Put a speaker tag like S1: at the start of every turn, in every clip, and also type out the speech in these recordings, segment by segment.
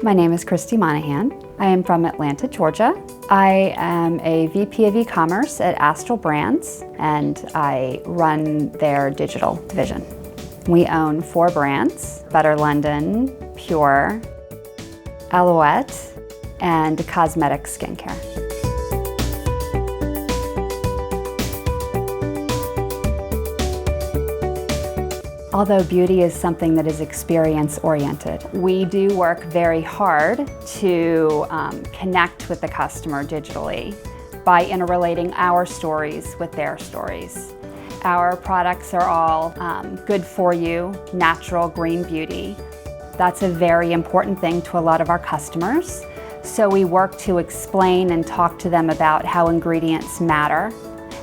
S1: My name is Christy Monaghan. I am from Atlanta, Georgia. I am a VP of eCommerce at Astral Brands, and I run their digital division. We own 4 brands: Better London, Pure, Alouette, and Cosmetic Skincare. Although beauty is something that is experience-oriented, we do work very hard to connect with the customer digitally by interrelating our stories with their stories. Our products are all good for you, natural, green beauty. That's a very important thing to a lot of our customers. So we work to explain and talk to them about how ingredients matter.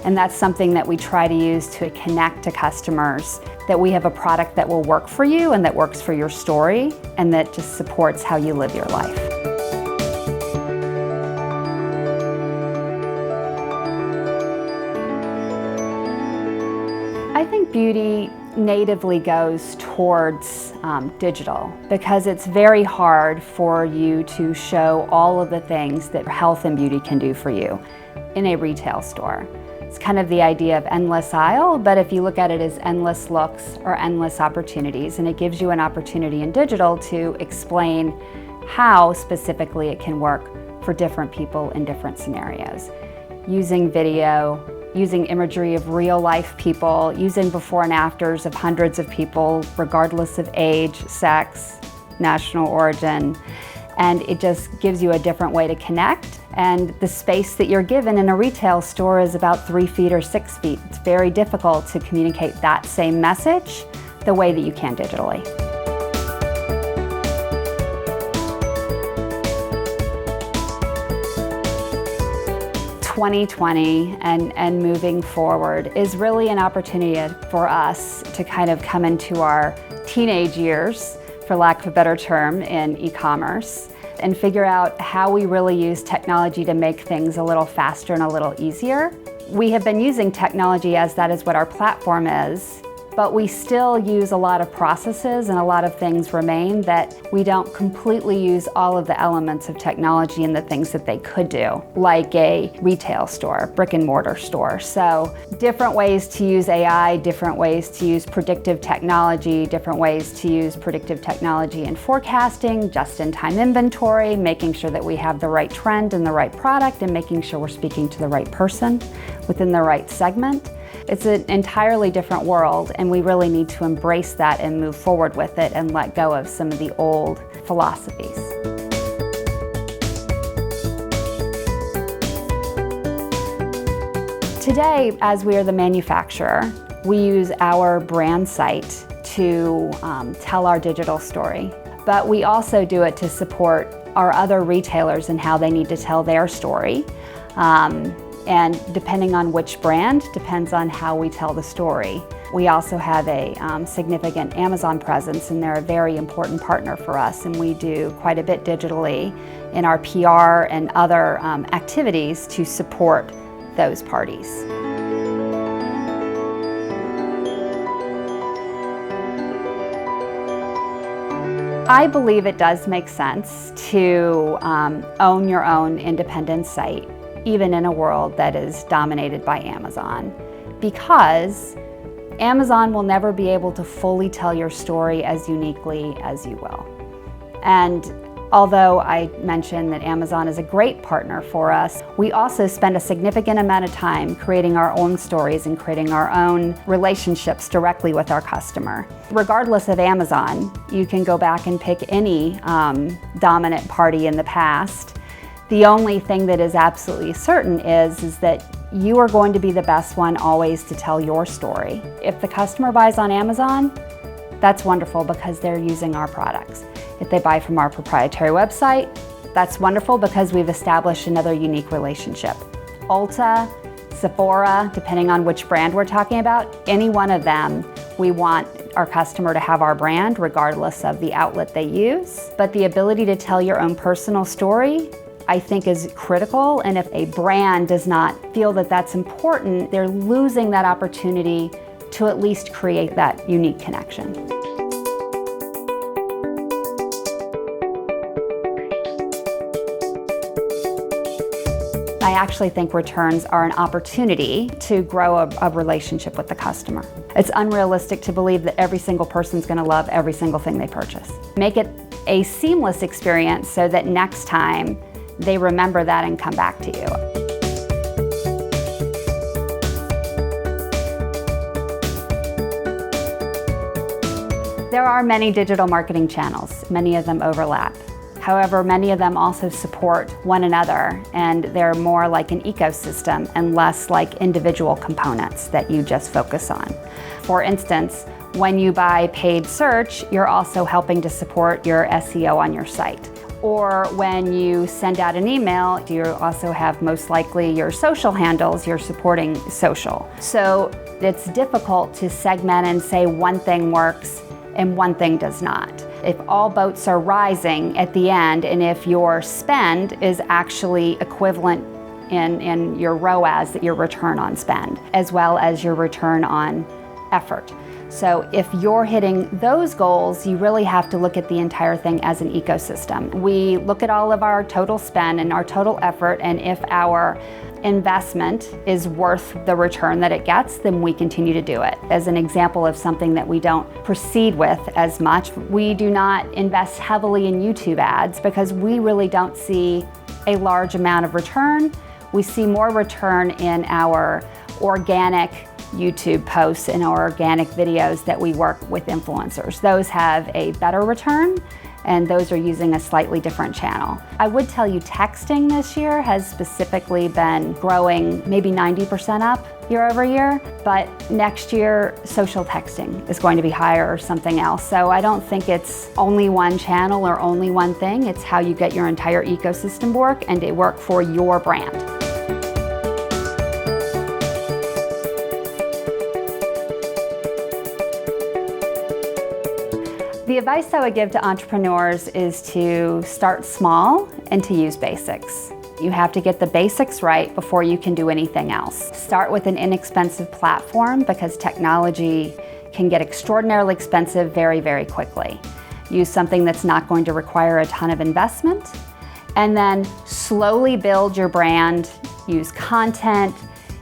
S1: And that's something that we try to use to connect to customers, that we have a product that will work for you and that works for your story and that just supports how you live your life. I think beauty natively goes towards digital because it's very hard for you to show all of the things that health and beauty can do for you in a retail store. It's kind of the idea of endless aisle, but if you look at it as endless looks or endless opportunities, and it gives you an opportunity in digital to explain how specifically it can work for different people in different scenarios. Using video, using imagery of real life people, using before and afters of hundreds of people, regardless of age, sex, national origin, and it just gives you a different way to connect. And the space that you're given in a retail store is about 3 feet or 6 feet. It's very difficult to communicate that same message the way that you can digitally. "2020 and moving forward is really an opportunity for us to kind of come into our teenage years, for lack of a better term, in e-commerce, and figure out how we really use technology to make things a little faster and a little easier. We have been using technology as that is what our platform is, but we still use a lot of processes and a lot of things remain that we don't completely use all of the elements of technology and the things that they could do, like a retail store, brick and mortar store. So different ways to use AI, different ways to use predictive technology, different ways to use predictive technology in forecasting, just-in-time inventory, making sure that we have the right trend and the right product, and making sure we're speaking to the right person within the right segment. It's an entirely different world, and we really need to embrace that and move forward with it and let go of some of the old philosophies. Today, as we are the manufacturer, we use our brand site to tell our digital story, but we also do it to support our other retailers and how they need to tell their story. And depending on which brand, depends on how we tell the story. We also have a significant Amazon presence, and they're a very important partner for us, and we do quite a bit digitally in our PR and other activities to support those parties. I believe it does make sense to own your own independent site, even in a world that is dominated by Amazon, because Amazon will never be able to fully tell your story as uniquely as you will. And although I mentioned that Amazon is a great partner for us, we also spend a significant amount of time creating our own stories and creating our own relationships directly with our customer. Regardless of Amazon, you can go back and pick any dominant party in the past. The only thing that is absolutely certain is that you are going to be the best one always to tell your story. If the customer buys on Amazon, that's wonderful because they're using our products. If they buy from our proprietary website, that's wonderful because we've established another unique relationship. Ulta, Sephora, depending on which brand we're talking about, any one of them, we want our customer to have our brand regardless of the outlet they use. But the ability to tell your own personal story, I think, is critical, and if a brand does not feel that that's important, they're losing that opportunity to at least create that unique connection. I actually think returns are an opportunity to grow a relationship with the customer. It's unrealistic to believe that every single person's going to love every single thing they purchase. Make it a seamless experience so that next time they remember that and come back to you. There are many digital marketing channels. Many of them overlap. However, many of them also support one another, and they're more like an ecosystem and less like individual components that you just focus on. For instance, when you buy paid search, you're also helping to support your SEO on your site. Or when you send out an email, you also have most likely your social handles, you're supporting social. So it's difficult to segment and say one thing works and one thing does not. If all boats are rising at the end, and if your spend is actually equivalent in your ROAS, your return on spend, as well as your return on effort. So if you're hitting those goals, you really have to look at the entire thing as an ecosystem. We look at all of our total spend and our total effort, and if our investment is worth the return that it gets, then we continue to do it. As an example of something that we don't proceed with as much, we do not invest heavily in YouTube ads because we really don't see a large amount of return. We see more return in our organic YouTube posts and our organic videos that we work with influencers. Those have a better return, and those are using a slightly different channel. I would tell you texting this year has specifically been growing maybe 90% up year over year, but next year social texting is going to be higher or something else. So I don't think it's only one channel or only one thing. It's how you get your entire ecosystem work and it work for your brand. The advice I would give to entrepreneurs is to start small and to use basics. You have to get the basics right before you can do anything else. Start with an inexpensive platform because technology can get extraordinarily expensive very, very quickly. Use something that's not going to require a ton of investment, and then slowly build your brand. Use content,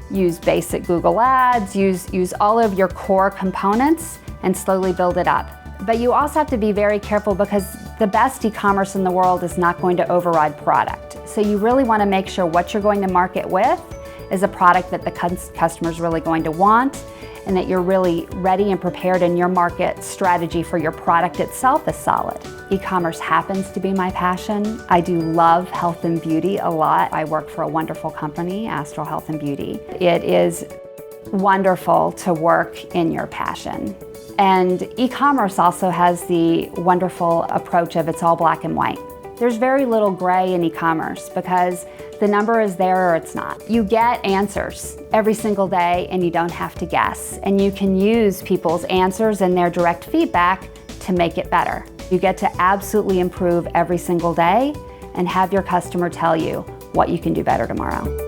S1: use basic Google Ads, use all of your core components and slowly build it up. But you also have to be very careful because the best e-commerce in the world is not going to override product. So you really want to make sure what you're going to market with is a product that the customer is really going to want, and that you're really ready and prepared and your market strategy for your product itself is solid. E-commerce happens to be my passion. I do love health and beauty a lot. I work for a wonderful company, Astral Health and Beauty. It is wonderful to work in your passion. And e-commerce also has the wonderful approach of it's all black and white. There's very little gray in e-commerce because the number is there or it's not. You get answers every single day and you don't have to guess. And you can use people's answers and their direct feedback to make it better. You get to absolutely improve every single day and have your customer tell you what you can do better tomorrow.